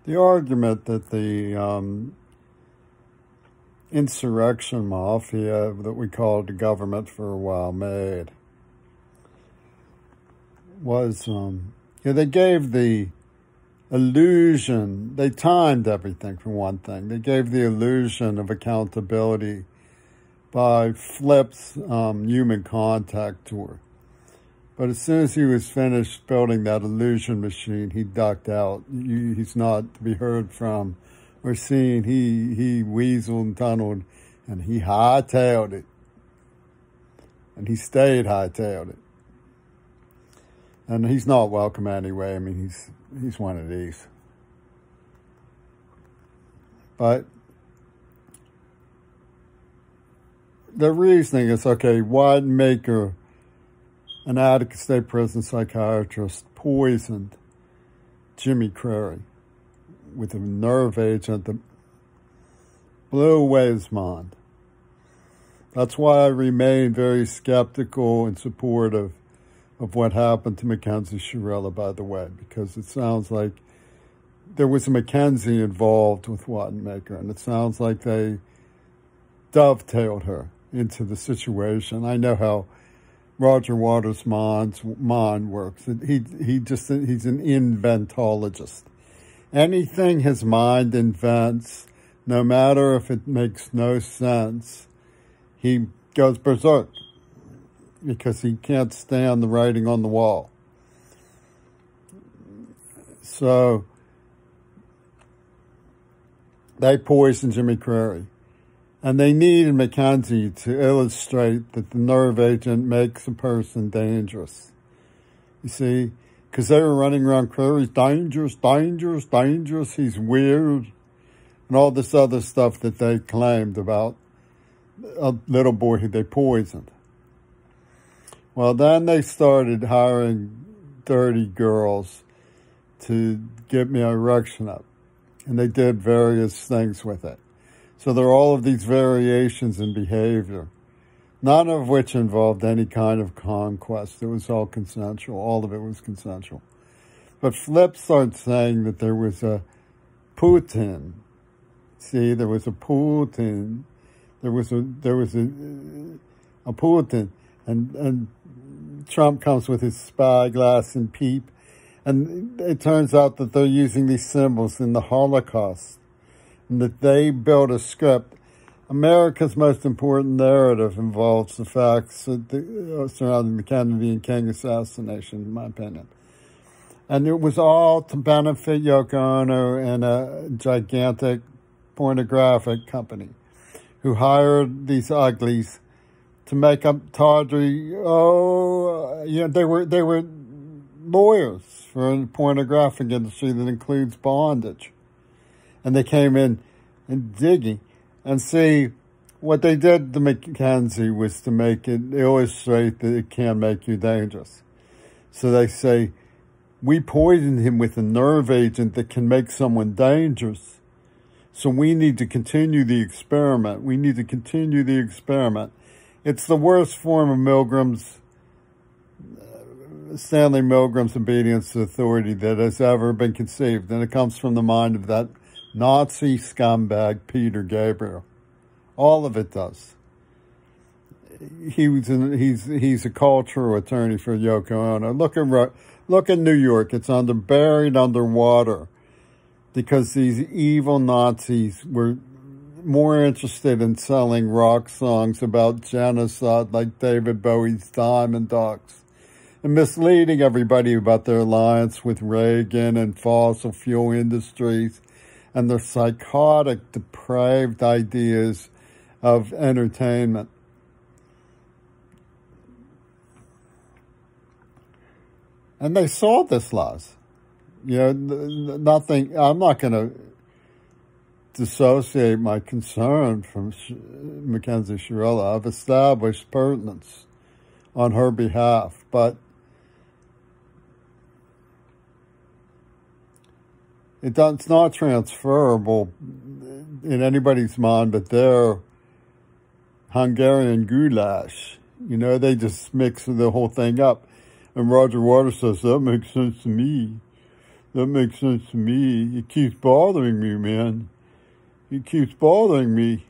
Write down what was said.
The argument that the insurrection mafia that we called the government for a while made was, they gave the illusion, they timed everything for one thing. They gave the illusion of accountability by Flip's human contact tour. But as soon as he was finished building that illusion machine, he ducked out. He's not to be heard from or seen. He weaseled and tunneled, and he hightailed it. And he stayed hightailed it. And he's not welcome anyway. I mean, he's one of these. But the reasoning is, okay, Widemaker, an Attica State Prison psychiatrist, poisoned Jimmy Crary with a nerve agent that blew away his mind. That's why I remain very skeptical and supportive of what happened to Mackenzie Shirella, by the way, because it sounds like there was a Mackenzie involved with Wattenmaker, and it sounds like they dovetailed her into the situation. I know how Roger Waters' mind works. He's an inventologist. Anything his mind invents, no matter if it makes no sense, he goes berserk because he can't stand the writing on the wall. So they poisoned Jimmy Crary. And they needed Mackenzie to illustrate that the nerve agent makes a person dangerous. You see, because they were running around Crary's dangerous, dangerous, dangerous, he's weird, and all this other stuff that they claimed about a little boy who they poisoned. Well, then they started hiring dirty girls to get me an erection up. And they did various things with it. So there are all of these variations in behavior, none of which involved any kind of conquest. It was all consensual. All of it was consensual. But Flip started saying that there was a Putin. See, there was a Putin. There was a Putin. And Trump comes with his spyglass and peep. And it turns out that they're using these symbols in the Holocaust. And that they built a script. America's most important narrative involves the facts surrounding the Kennedy and King assassination, in my opinion. And it was all to benefit Yoko Ono and a gigantic pornographic company who hired these uglies to make up tawdry. They were lawyers for the pornographic industry that includes bondage. And they came in and digging. And see, what they did to Mackenzie was to make it illustrate that it can make you dangerous. So they say, we poisoned him with a nerve agent that can make someone dangerous. So we need to continue the experiment. It's the worst form of Stanley Milgram's obedience to authority that has ever been conceived. And it comes from the mind of that Nazi scumbag Peter Gabriel. All of it does. He's a cultural attorney for Yoko Ono. Look at New York. It's buried underwater because these evil Nazis were more interested in selling rock songs about genocide like David Bowie's Diamond Dogs and misleading everybody about their alliance with Reagan and fossil fuel industries and their psychotic, depraved ideas of entertainment. And they saw this loss. Nothing, I'm not going to dissociate my concern from Mackenzie Shirella. I've established pertinence on her behalf, but it's not transferable in anybody's mind, but they're Hungarian goulash. They just mix the whole thing up. And Roger Waters says, that makes sense to me. That makes sense to me. It keeps bothering me, man. It keeps bothering me.